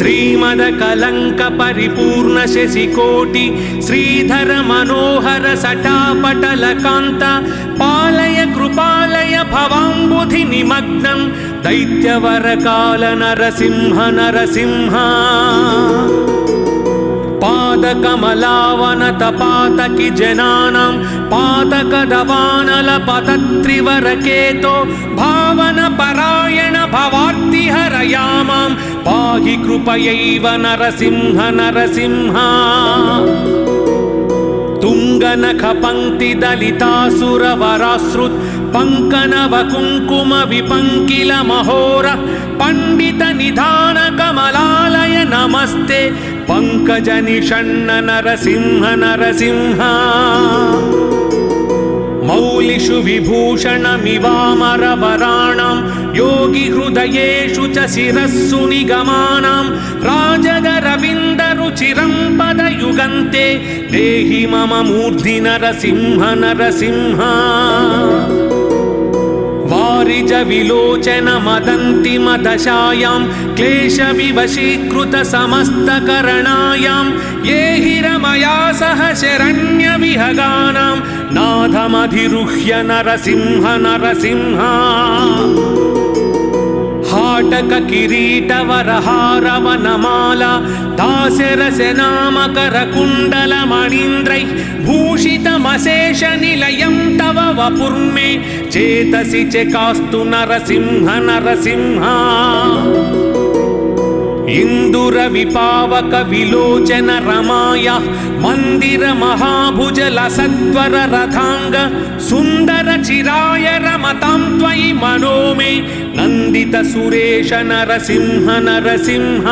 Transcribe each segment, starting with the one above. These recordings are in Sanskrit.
श्रीमदकलंक परिपूर्ण शशिकोटि श्रीधर मनोहर सटापटलकान्त पालय कृपालय भवाम्बुधि निमग्नं दैत्यवरकाल नरसिंह नरसिंह पादकमलावनतपातकि जनानां पातकदवानलपतत्रिवरकेतो भावनपरायण भवार्तिहरयामां पाहि कृपयैव नरसिंह नरसिंह तुङ्गनखपङ्क्तिदलितासुरवराश्रुत् पङ्कनवकुङ्कुमविपङ्किलमहोर पण्डितनिधानकमलालय नमस्ते पङ्कजनिषण्ण नरसिंह नरसिंह मौलिषु विभूषणमिवामरवराणां योगिहृदयेषु च शिरस्सु निगमानां राजगरविन्दरुचिरं पदयुगन्ते देहि मम मूर्धि नरसिंह नरसिंह वारिज विलोचन मदन्ति मदशायां क्लेशविवशीकृत समस्तकरणायां ये हिरमया सह शरण्यविहगानां नाथमधिरुह्य नरसिंह नरसिंह हाटक किरीटवरहारवनमाला दास्यरसनामकरकुण्डलमणीन्द्रैः भूषितमशेषनिलयं तव वपुर्मे चेतसि चेकास्तु नरसिंह नरसिंह इंदुरविपावक विलोचन रमाया मंदिर महाभुजल सत्वर रथांग सुंदर चिराय रमतां त्वयि मनो मे नंदित सुरेश नरसिंह नरसिंह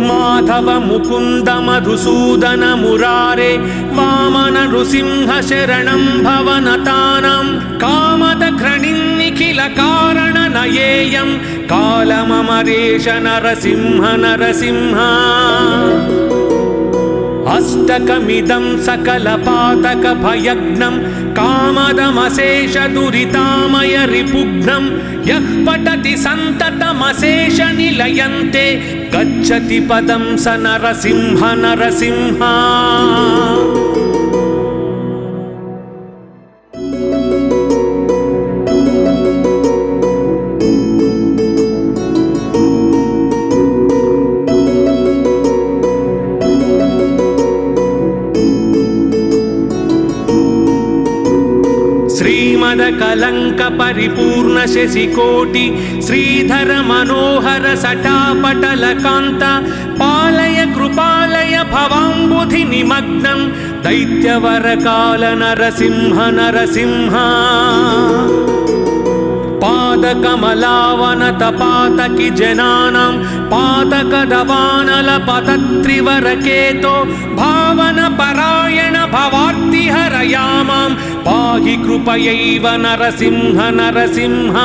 माधव मुकुंद मधुसूदन मुरारे वामन नृसिंह शरणं भवनतानां कामद घृणिन्निखिल कारण नयेयं कालममरेश नरसिंह नरसिंह अष्टकमिदं सकलपातक भयग्नं कामदमशेष दुरितामय रिपुघ्नं यः पठति सन्ततमशेष निलयन्ते गच्छति पदं स नरसिंह नरसिंह श्रीमदकलंक परिपूर्ण शशिकोटि श्रीधर मनोहर सटापटलकान्त पालय कृपालय भवाम्बुधि निमग्नं दैत्यवरकाल नरसिंह नरसिंह पादकमलावनतपातकि जनानां पातकदवानलपतत्रिवरकेतो भावनपरायण भवार्तिहरयामां पाहि कृपयैव नरसिंह नरसिंह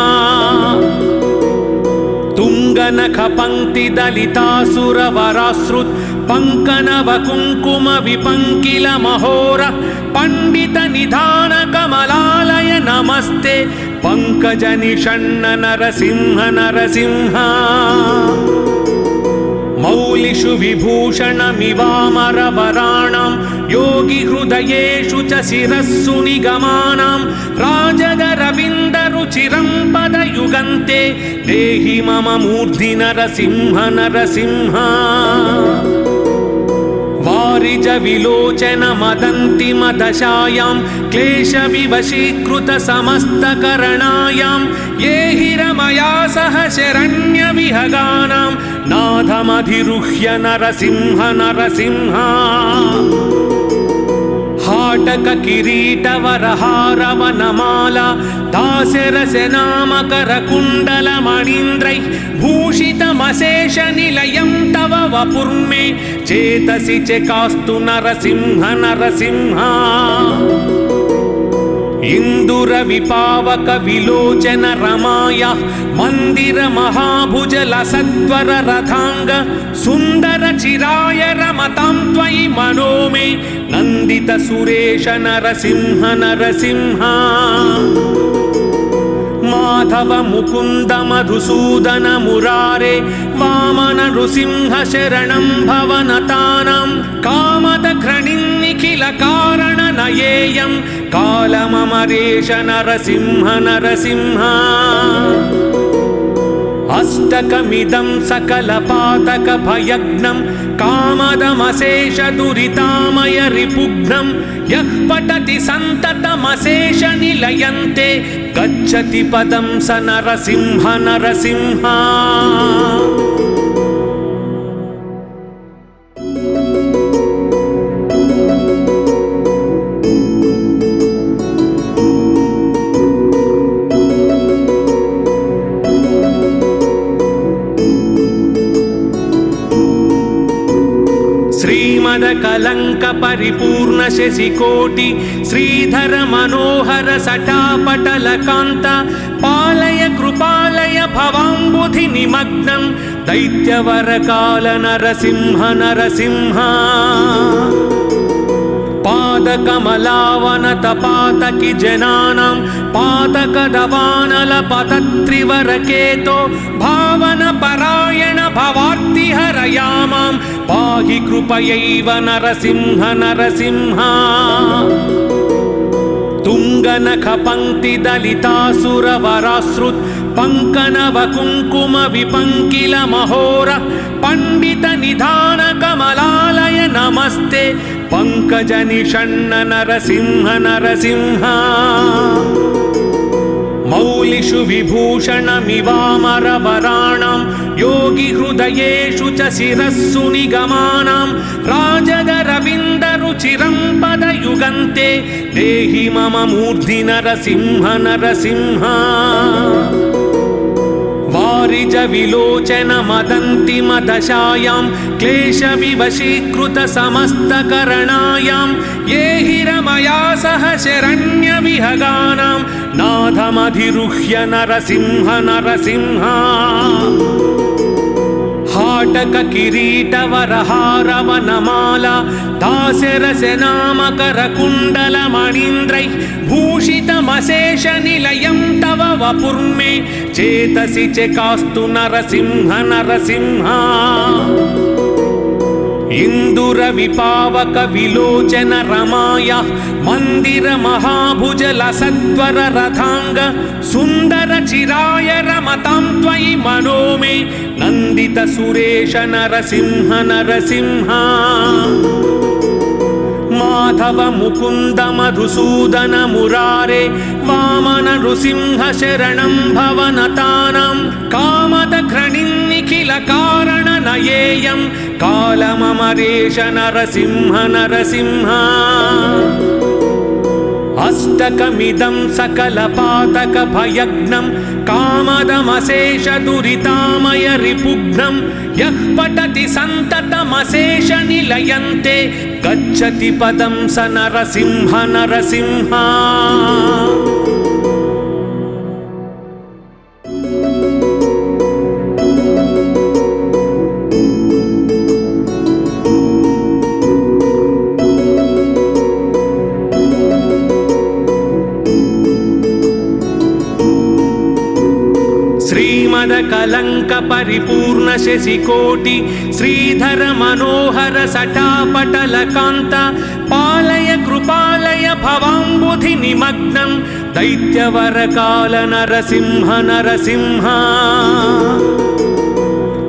तुङ्गनखपङ्क्तिदलितासुरवराश्रुत् पङ्कनवकुङ्कुमविपङ्किलमहोर पण्डितनिधानकमलालय नमस्ते पङ्कजनिषण्ण नरसिंह नरसिंह मौलिषु विभूषणमिवामरवराणां योगिहृदयेषु च शिरस्सु निगमानां राजगरविन्दरुचिरं पदयुगन्ते देहि मम मूर्धि नरसिंह नरसिंह वारिज विलोचन मदन्ति मदशायां क्लेशविवशीकृत समस्तकरणायां ये हिरमया सह शरण्यविहगानां नाथमधिरुह्य नरसिंह नरसिंह हाटक किरीटवरहारवनमाला दास्यरसनामकरकुण्डलमणीन्द्रैः भूषितमशेषनिलयं तव वपुर्मे चेतसि चेकास्तु नरसिंह नरसिंह इंदुरविपावक विलोचन रमाया मंदिर महाभुजल सत्वर रथांग सुंदर चिराय रमतां त्वयि मनो मे नंदित सुरेश नरसिंह नरसिंह माधव मुकुन्द मधुसूदन मुरारे वामन नृसिंह शरणं भवनतानां कामद घृणिन्निखिल कारण नयेयं कालममरेश नरसिंह नरसिंह अष्टकमिदं सकलपातक भयग्नं कामदमशेष दुरितामय रिपुघ्नं यः पठति सन्ततमशेष निलयन्ते गच्छति पदं स नरसिंह नरसिंह कलंक परिपूर्ण शशिकोटि श्रीधर मनोहर सटापटल कांत पालय कृपालय भवाम्बुधि निमग्नं दैत्यवर काल नरसिंह नरसिंह पादकमलावन तपातकि जनानां पातकदवानल पतत्रिवरकेतो भावन परायण भवार्तिहरयामां पाहि कृपयैव नरसिंह नरसिंह तुंगनख पंक्ति दलितासुरवराश्रुत पंकनव कुंकुम विपंकिल महोर पंडित निधान कमलालय नमस्ते पंकज निषण्ण नरसिंह नरसिंह मौलिषु विभूषणमिवामरवराणां योगी हृदयेषु च शिरस्सु निगमानां राजगरविन्दरुचिरं पदयुगन्ते देहि मम मूर्धि नरसिंह नरसिंह वारिज विलोचन मदन्ति मदशायां क्लेश विवशीकृत समस्तकरणायां ये हि रमया सह शरण्य विहगानां नाथमधिरुह्य नरसिंह नरसिंह हाटक किरीट वरहारवनमाला दास्यरस नामकर कुण्डल मणीन्द्रैः भूषितमशेष निलयं तव वपुर्मे चेतसि चेकास्तु नरसिंह नरसिंह इंदुर विपावक विलोचन रमाया मंदिर महाभुज लसत्वर रथांग सुंदर चिराय रमतां त्वयि मनो मे नंदित सुरेश नरसिंह नरसिंह माधव मुकुंद मधुसूदन मुरारे वामन नृसिंह शरणं भवनतानां कामद घृणिन्निखिल कारण नयेयं कालममरेश नरसिंह नरसिंह अष्टकमिदं सकलपातक भयग्नं कामदमशेष दुरितामय रिपुघ्नं यः पठति सन्ततमशेष निलयन्ते गच्छति पदं स नरसिंह नरसिंह कलंक परिपूर्ण शशिकोटि श्रीधर मनोहर सटापटल कांत पालय कृपालय भवाम्बुधि निमग्नं दैत्यवर काल नरसिंह नरसिंह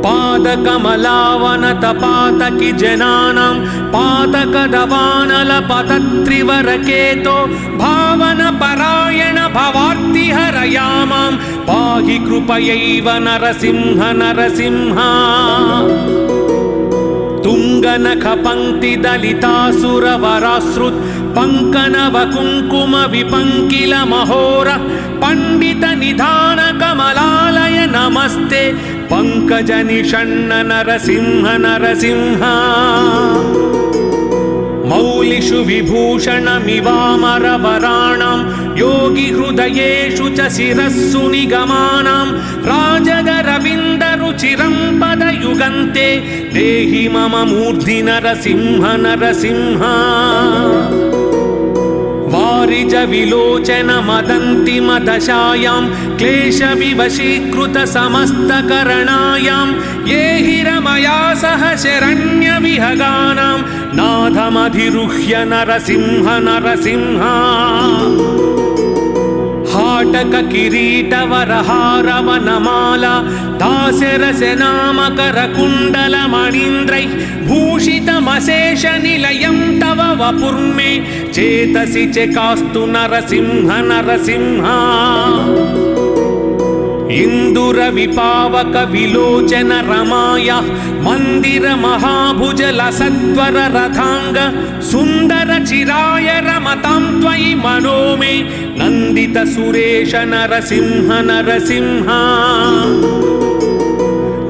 पादकमलावन तपातकि जनानां पातकदवानल पतत्रिवरकेतो भावन परायण भवार्तिहरयामां पाहि कृपयैव नरसिंह नरसिंह तुंगनख पंक्ति दलितासुरवराश्रुत पंकनव कुंकुम विपंकिल महोर पंडित निधान कमलालय नमस्ते पंकज निषण्ण नरसिंह नरसिंह मौलिषु विभूषणमिवामरवराणां योगी हृदयेषु च शिरस्सु निगमानां राजगरविन्दरुचिरं पदयुगन्ते देहि मम मूर्धि नरसिंह नरसिंह वारिज विलोचन मदन्ति मदशायां क्लेश विवशीकृत समस्तकरणायां ये हि रमया सह शरण्यविहगानां नाथमधिरुह्य नरसिंह नरसिंह हाटक किरीटवरहारवनमाला दास्यरसनामकरकुण्डलमणीन्द्रैः भूषितमशेषनिलयं तव वपुर्मे चेतसि चेकास्तु नरसिंह नरसिंह इन्दुरविपावक विलोचन रमाया मन्दिर महाभुजलसत्वर रथांग सुन्दर चिराय रमतां त्वयि मनो मे नन्दित सुरेश नरसिंह नरसिंह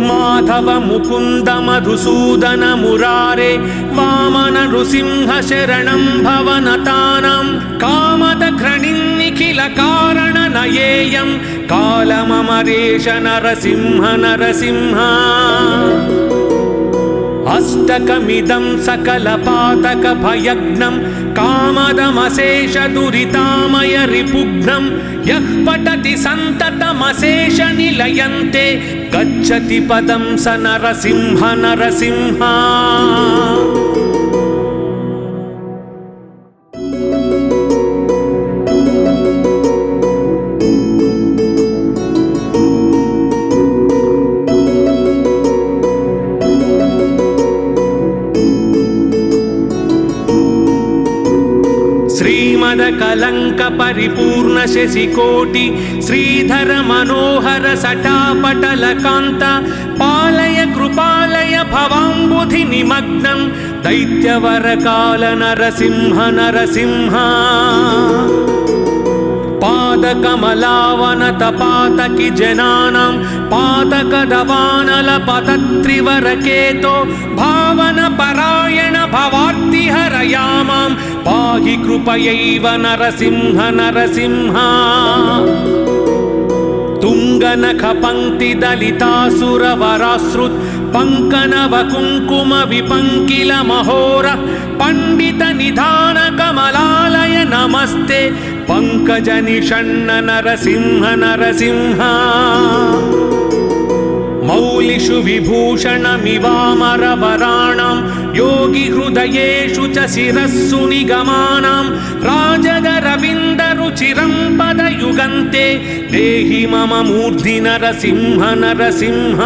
माधव मुकुन्द मधुसूदन मुरारे वामन नृसिंह शरणं भवनतानां कामद घ्रणिन्निखिल कारण नयेयं कालममरेश नरसिंह नरसिंह अष्टकमिदं सकलपातक भयग्नं कामदमशेष दुरितामय रिपुघ्नं यः पठति सन्ततमशेष निलयन्ते गच्छति पदं स नरसिंह नरसिंह कलंक परिपूर्ण शशिकोटि श्रीधर मनोहर सटापटल कांत पालय कृपालय भवाम्बुधि निमग्नं दैत्यवर काल नरसिंह नरसिंह पादकमलावनत पातकि जनानां पादकदवानल पतत्रिवरकेतो भावन परायण भवार्ति हरयामां पाहि कृपयैव नरसिंह नरसिंह तुंगनख पंक्ति दलितासुरवराश्रुत पंकनव कुंकुम विपंकिल महोर पंडित निधान कमलालय नमस्ते पंकज निषण्ण नरसिंह नरसिंह मौलिषु विभूषणमिवामरवराणां योगी हृदयेषु च शिरस्सु निगमानां राजदरविन्दरुचिरं पदयुगन्ते देहि मम मूर्धि नरसिंह नरसिंह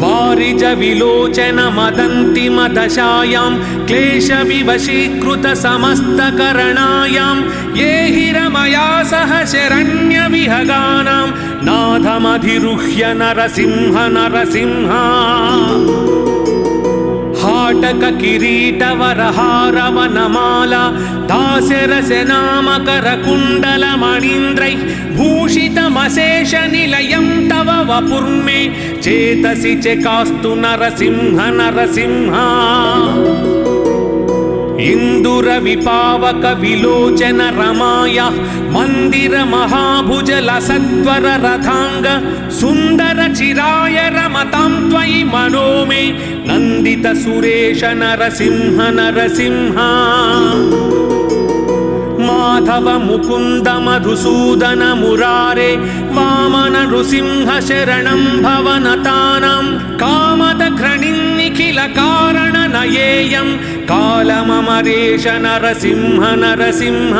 वारिज विलोचन मदन्ति मदशायां क्लेश विवशीकृत समस्तकरणायां ये हि रमया सह शरण्यविहगानां नाथमधिरुह्य नरसिंह नरसिंह हाटक किरीटवरहारवनमाला दास्यरसनामकरकुण्डलमणीन्द्रैः भूषितमशेष निलयं तव वपुर्मे चेतसि चेकास्तु नरसिंह नरसिंह इन्दुरविपावक विलोचन रमाया मन्दिर महाभुजलसत्वर रथांग सुन्दर चिराय रमतां त्वयि मनो मे नन्दित सुरेश नरसिंह नरसिंह माधव मुकुन्द मधुसूदन मुरारे वामन नृसिंह शरणं भवनतानां कामद घ्रणिन्निखिल कारण नयेयं कालममरेश नरसिंह नरसिंह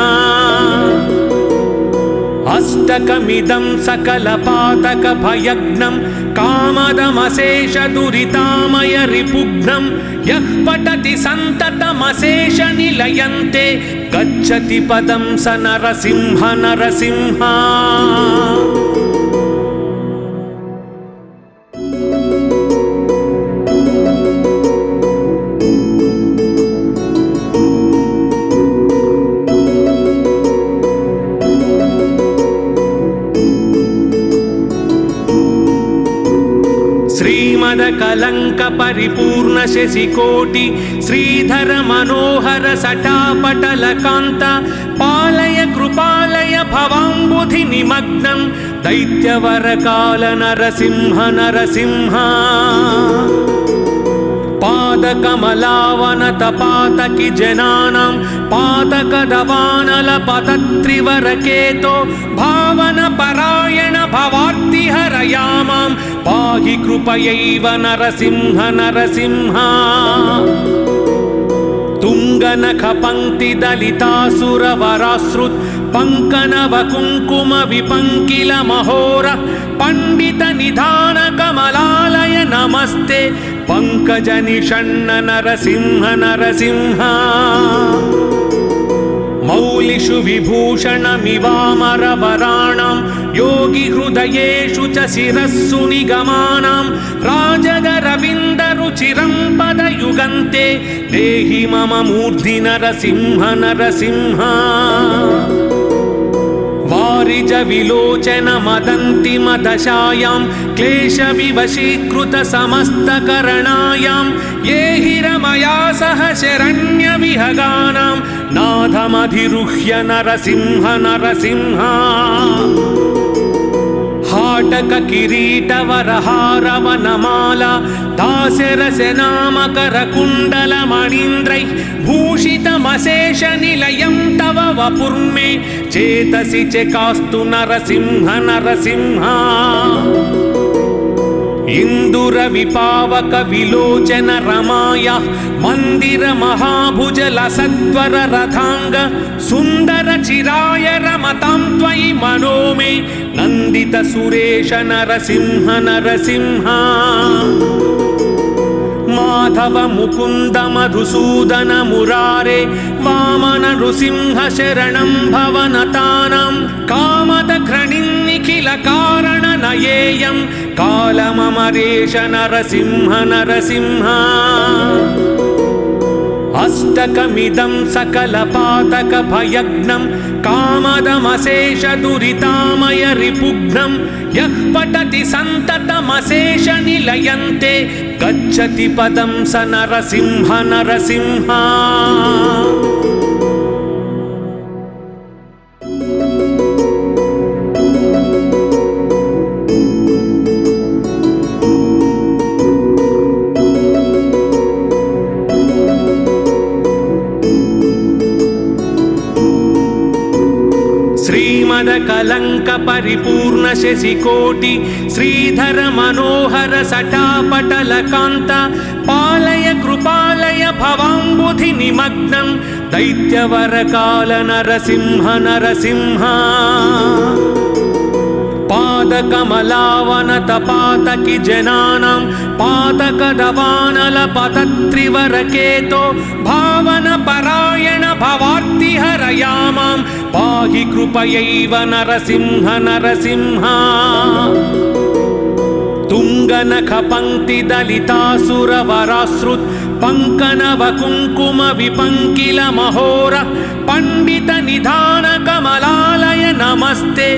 अष्टकमिदं सकलपातक भयग्नं कामदमशेष दुरितामय रिपुघ्नं यः पठति सन्ततमशेष निलयन्ते गच्छति पदं स नरसिंह नरसिंह कलंक परिपूर्ण शशिकोटि श्रीधर मनोहर सटापटल कांत पालय कृपालय भवाम्बुधि निमग्नं दैत्यवर काल नरसिंह नरसिंह पादकमलावनतपातकि जनानां पातकदवानलपतत्रिवरकेतो भावनपरायण भवार्तिहरयामां पाहि कृपयैव नरसिंह नरसिंह तुङ्गनखपङ्क्तिदलितासुरवरासृत् पङ्कनवकुङ्कुमविपङ्किलमहोर पण्डितनिधानकमलालय नमस्ते पङ्कजनिषण्ण नरसिंह नरसिंह मौलिषु विभूषणमिवामरवराणां योगिहृदयेषु च शिरस्सु निगमानां राजगरविन्दरुचिरं पदयुगन्ते देहि मम मूर्धि नरसिंह नरसिंह वारिज विलोचन मदन्ति मदशायां क्लेशविवशीकृत समस्तकरणायां ये हिरमया सह शरण्यविहगानां नाथमधिरुह्य नरसिंह नरसिंह हाटक किरीटवरहारवनमाला दास्यरसनामकरकुण्डलमणीन्द्रैः भूषितमशेषनिलयं तव वपुर्मे चेतसि चेकास्तु नरसिंह नरसिंह इन्दुरविपावक विलोचन रमाया मंदिर महाभुजल सत्वर रथांग सुंदर चिराय रमतां त्वयि मनो मे नंदित सुरेश नरसिंह नरसिंह माधव मुकुंद मधुसूदन मुरारे वामन नृसिंह शरणं भवनतानां कामद घृणिन्निखिल कारण नयेयं कालममरेश नरसिंह नरसिंह अष्टकमिदं सकलपातक भयग्नं कामदमशेष दुरितामय रिपुघ्नं यः पठति सन्ततमशेष निलयन्ते गच्छति पदं स नरसिंह नरसिंह कलंक परिपूर्ण शशिकोटि श्रीधर मनोहर सटापटल कांत पालय कृपालय भवाम्बुधि निमग्नं दैत्यवर काल नरसिंह नरसिंह पादकमलावनतपातकि जनानां पातकदवानलपतत्रिवरकेतो भावनपरायण भवार्तिहरयामां पाहि कृपयैव नरसिंह नरसिंह तुङ्गनखपङ्क्तिदलितासुरवरासृत् पङ्कनवकुङ्कुमविपङ्किलमहोर पण्डितनिधानकमलालय नमस्ते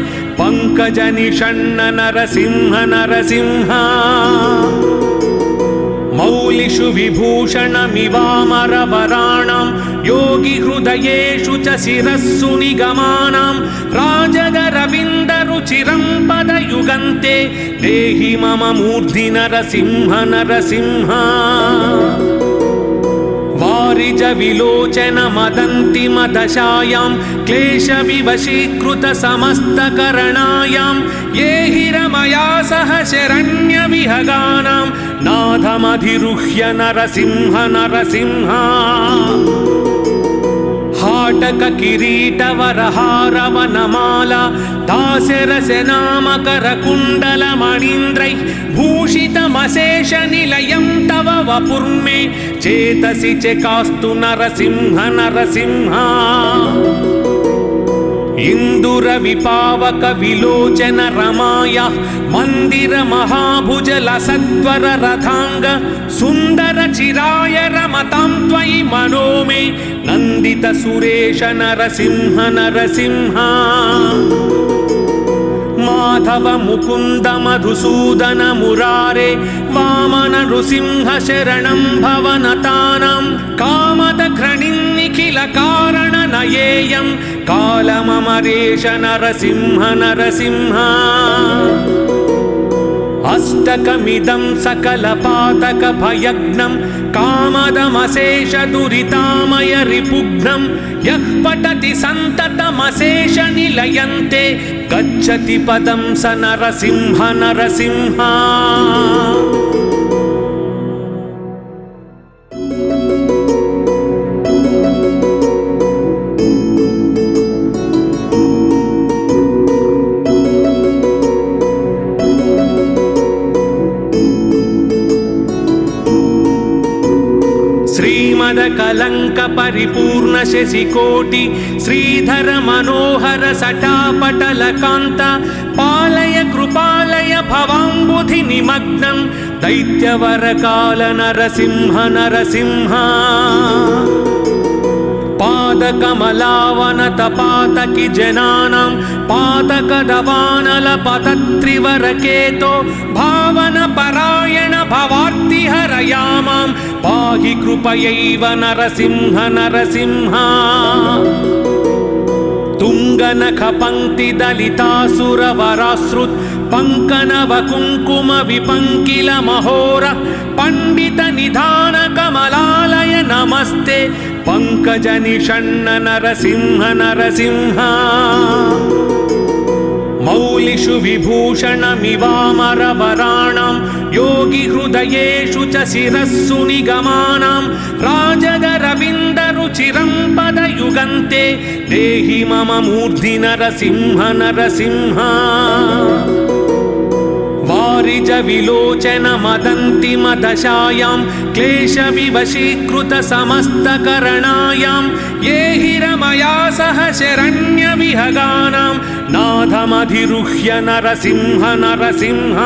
पङ्कजनिषण्ण नरसिंह नरसिंह मौलिषु विभूषणमिवामरवराणां योगिहृदयेषु च शिरस्सु निगमानां राजगरविन्दरुचिरं पदयुगन्ते देहि मम मूर्धि नरसिंह नरसिंह वारिज विलोचन मदन्ति मदशायां क्लेशविवशीकृत समस्तकरणायां ये हिरमया सह शरण्यविहगानां नाथमधिरुह्य नरसिंह नरसिंह हाटक किरीटवरहारवनमाला दास्यरसनामकरकुण्डलमणीन्द्रैः भूषितमशेषनिलयं तव वपुर्मे चेतसि चेकास्तु नरसिंह नरसिंह इन्दुरविपावक विलोचन रमाया मंदिर महाभुजल सत्वर रथांग सुंदर चिराय रमतां त्वयि मनो मे नंदित सुरेश नरसिंह नरसिंह माधव मुकुंद मधुसूदन मुरारे वामन नृसिंह शरणं भवनतानां कामद घृणिन्निखिल कारण नयेयं कालममरेश नरसिंह नरसिंह अष्टकमिदं सकलपातकभयग्नं कामदमशेषदुरितामयरिपुघ्नं यः पठति सन्ततमशेषनिलयन्ते गच्छति पदं स नरसिंह नरसिंह। श्रीमदकलङ्क परिपूर्ण शशिकोटि श्रीधर मनोहर सटापटलकान्त पालय कृपालय भवाम्बुधि निमग्नं दैत्यवरकाल नरसिंह नरसिंह। पादकमलावनतपातकि जनानां पातकदवानलपतत्रिवरकेतो भावन परायण भवार्तिहरयामां पाहि कृपयैव नरसिंह नरसिंह। तुङ्गनखपङ्क्तिदलितासुरवराश्रुत् पङ्कनवकुङ्कुम विपङ्किल महोर पण्डित निधान कमलालय नमस्ते पङ्कजनिषण्ण नरसिंह नरसिंह। मौलिषु विभूषणमिवामरवराणां योगिहृदयेषु च शिरस्सु निगमानां राजगरविन्दरुचिरं पदयुगन्ते देहि मम मूर्धि नरसिंह नरसिंह। वारिज विलोचन मदन्ति मदशायां क्लेशविवशीकृत समस्तकरणायां ये हि रमया सह शरण्यविहगानां नाथमधिरुह्य नरसिंह नरसिंह।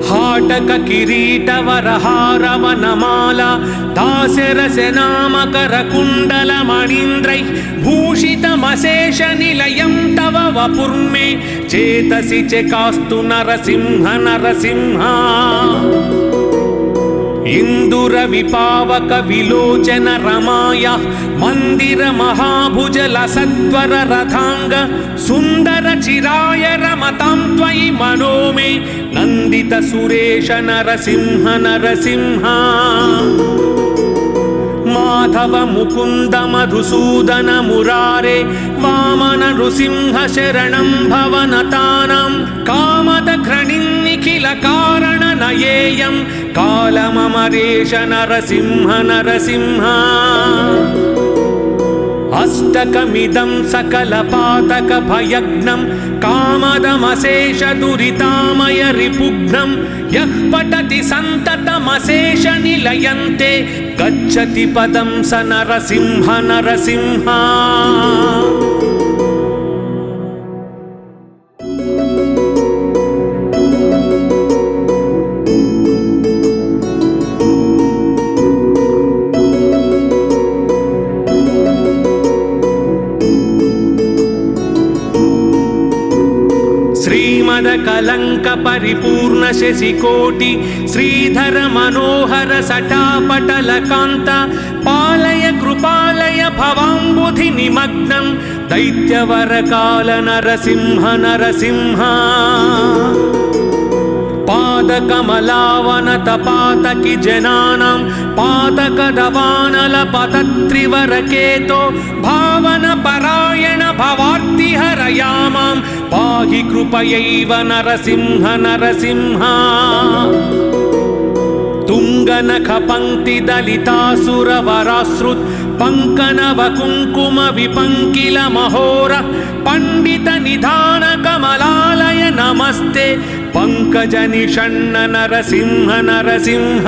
हाटक किरीटवरहारवनमाला दास्यरसनामकरकुण्डलमणीन्द्रैः भूषितमशेषनिलयं तव वपुर्मे चेतसि चेकास्तु नरसिंह नरसिंह। इन्दुरविपावक विलोचन रमाया मन्दिर महाभुज लसत्वर रथांग सुन्दर चिराय रमतां त्वयि मनो मे नन्दित सुरेश नरसिंह नरसिंह। माधव मुकुन्द मधुसूदन मुरारे वामन नृसिंह शरणं भवनतानां कामद घृणिन्निखिल कारण नयेयं कालममरेश नरसिंह नरसिंह। अष्टकमिदं सकलपातकभयग्नं कामदमशेषदुरितामयरिपुघ्नं यः पठति सन्ततमशेषनिलयन्ते गच्छति पदं स नरसिंह नरसिंह। श्रीमदकलङ्क परिपूर्ण शशिकोटि श्रीधर मनोहर सटापटलकान्त पालय कृपालय भवाम्बुधि निमग्नं दैत्यवरकाल नरसिंह नरसिंह। पादकमलावनतपातकि जनानां पातकदवानलपतत्रिवरकेतो भावन परायण भवार्तिहरयामां पाहि कृपयैव नरसिंह नरसिंह। तुङ्गनखपङ्क्तिदलितासुरवराश्रुत् पङ्कनवकुङ्कुम विपङ्किल महोर पण्डित निधान कमलालय नमस्ते पङ्कजनिषण्ण नरसिंह नरसिंह।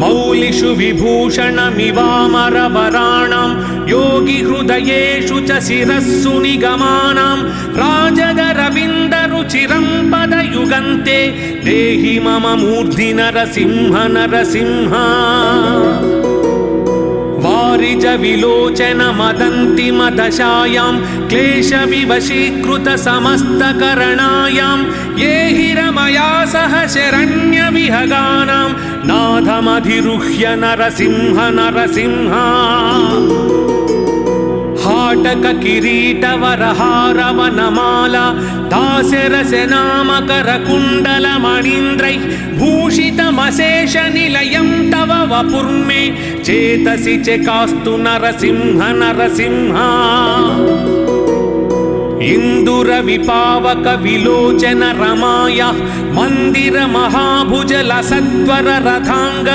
मौलिषु विभूषणमिवामरवराणां योगिहृदयेषु च शिरस्सु निगमानां राजगरविन्दरुचिरं पदयुगन्ते देहि मम मूर्धि नरसिंह नरसिंह। वारिज विलोचन मदन्ति मदशायां क्लेशविवशीकृत समस्तकरणायां ये हि रमया सह शरण्यविहगानां नाथमधिरुह्य नरसिंह नरसिंह। हाट हाटक किरीटवरहारवनमाला दास्यरसनामकरकुण्डलमणीन्द्रैः भूषितमशेषनिलयं तव वपुर्मे चेतसि चकास्तु नरसिंह नरसिंह इन्दुरविपावक विलोचन रमाया मंदिर महाभुजलसत्वर रथांग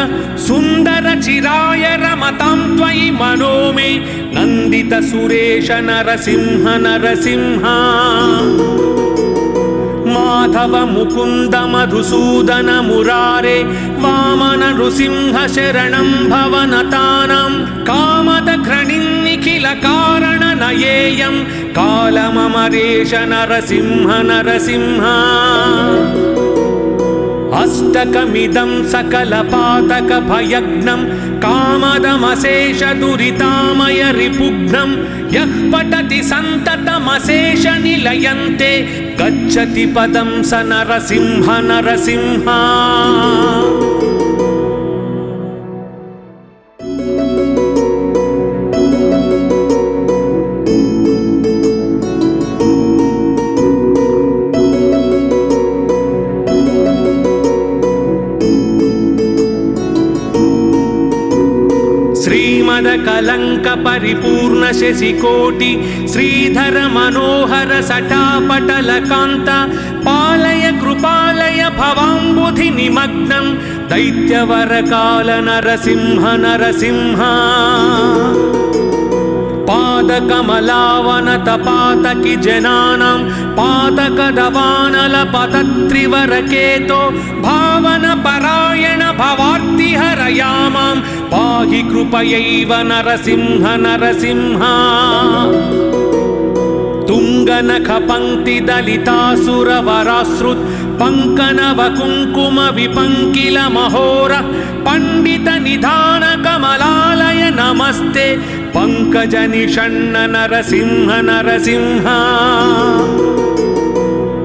सुंदर चिराय रमतां त्वयि मनो मे नंदित सुरेश नरसिंह नरसिंह माधव मुकुंद मधुसूदन मुरारे वामन नृसिंह शरणं भवनतानां कामद घृणिन्निखिल कारण नयेयं कालममरेश नरसिंह नरसिंह अष्टकमिदं सकलपातक भयग्नं कामदमशेष दुरितामय रिपुघ्नं यः पठति सन्ततमशेष निलयन्ते गच्छति पदं स नरसिंह नरसिंह कलंक परिपूर्ण शशिकोटि श्रीधर मनोहर सटापटल कांत पालय कृपालय भवाम्बुधि निमग्नं दैत्यवर काल नरसिंह नरसिंह पादकमलावनत पातकि जनानां पादकदवानल पतत्रिवरकेतो भावन परायण भवार्ति हरयामां पाहि कृपयैव नरसिंह नरसिंह तुंगनख पंक्ति दलितासुरवराश्रुत पंकनव कुंकुम विपंकिल महोर पंडित निधान कमलालय नमस्ते पंकज निषण्ण नरसिंह नरसिंह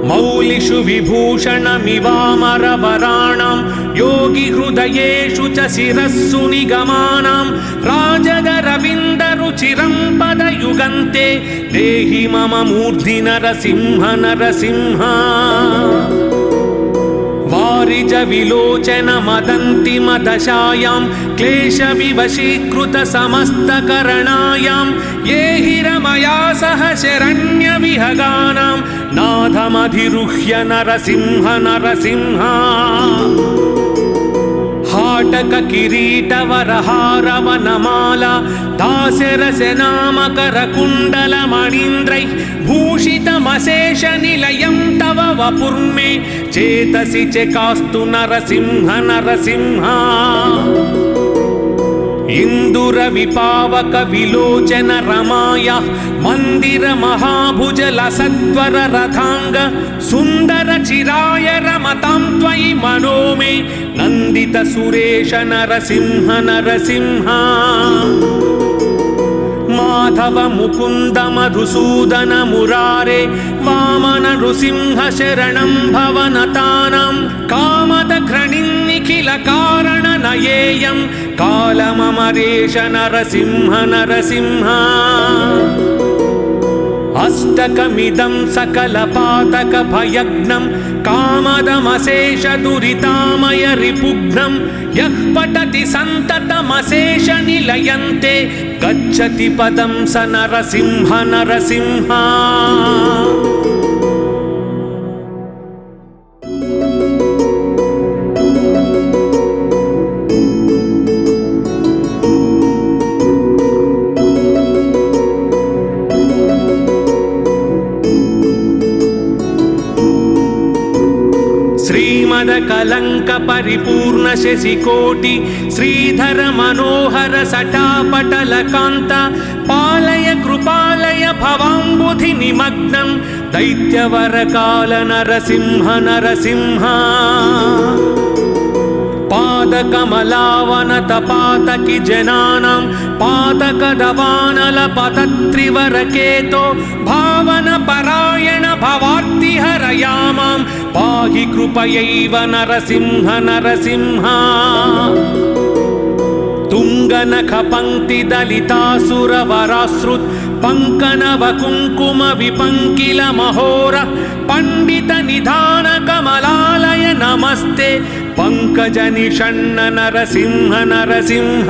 मौलिषु विभूषणमिवामरवराणां योगी हृदयेषु च शिरस्सु निगमानां राजगरविन्दरुचिरं पदयुगन्ते देहि मम मूर्धि नरसिंह नरसिंह वारिज विलोचन मदन्ति मदशायां क्लेश विवशीकृत समस्त करणायां ये हिरमया सह शरण्य विहगानां नाथमधिरुह्य नरसिंह नरसिंह हाटक किरीटवरहारवनमाला दास्यरसनामकरकुण्डलमणीन्द्रैः भूषितमशेष निलयं तव वपुर्मे चेतसि चकास्तु नरसिंह नरसिंह इन्दुरविपावक विलोचन रमाया मंदिर महाभुजलसत्वर रथांग सुंदर चिराय रमतां त्वयि मनो मे नंदित सुरेश नरसिंह नरसिंह माधव मुकुंद मधुसूदन मुरारे वामन नृसिंह शरणं भवनतानां कामद घृणिन्निखिल कारण नयेयं कालममरेश नरसिंह नरसिंह अष्टकमिदं सकलपातक भयग्नं कामदमशेष दुरितामय रिपुघ्नं यः पठति सन्ततमशेष निलयन्ते गच्छति पदं स नरसिंह नरसिंह कलंक परिपूर्ण शशिकोटि श्रीधर मनोहर सटापटल कांत पालय कृपालय भवाम्बुधि निमग्नं दैत्यवर काल नरसिंह नरसिंह पादकमलावनत पातकि जनानां पादकदवानल पतत्रिवरकेतो भावन परायण भवार्ति हरयामां पाहि कृपयैव नरसिंह नरसिंह तुंगनख पंक्ति दलितासुरवराश्रुत पंकनव कुंकुम विपंकिल महोर पंडित निधान कमलालय नमस्ते पंकज निषण्ण नरसिंह नरसिंह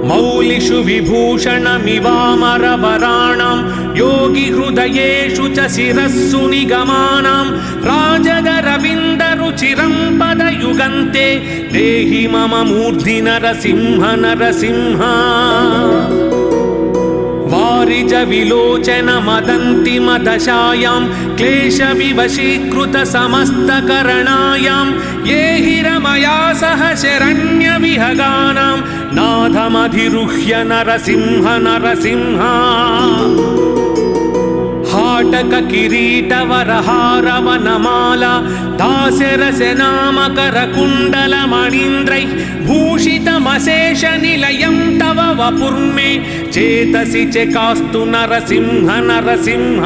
मौलिषु विभूषणमिवामरवराणां योगी हृदयेषु च शिरस्सु निगमानां राजदरविन्दरुचिरं पदयुगन्ते देहि मम मूर्धि नरसिंह नरसिंह वारिज विलोचन मदन्ति मदशायां क्लेश विवशीकृत समस्तकरणायां ये हि रमया सह शरण्य विहगानां नाथमधिरुह्य नरसिंह नरसिंह हाटक किरीटवरहारवनमाला दास्यरसनामकर कुण्डल मणीन्द्रैः भूषितमशेष निलयं तव वपुर्मे चेतसि चकास्तु नरसिंह नरसिंह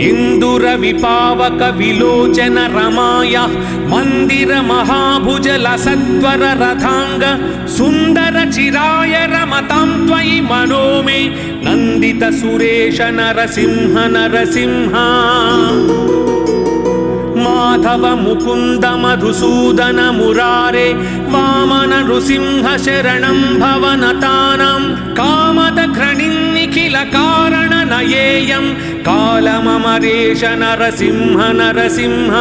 इंदुर विपावक विलोचन रमाया मंदिर महाभुज लसत्वर रथांग सुंदर चिराय रमतां त्वयि मनो मे नंदित सुरेश नरसिंह नरसिंह माधव मुकुंद मधुसूदन मुरारे वामन नृसिंह शरणं भवनतानां कामद घृणिन्निखिल कारण नयेयं कालममरेश नरसिंह नरसिंह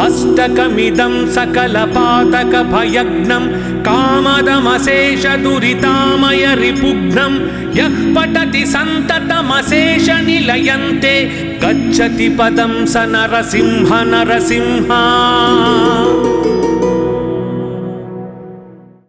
अष्टकमिदं सकलपातक भयग्नं कामदमशेष दुरितामय रिपुघ्नं यः पठति सन्ततमशेष निलयन्ते गच्छति पदं स नरसिंह नरसिंह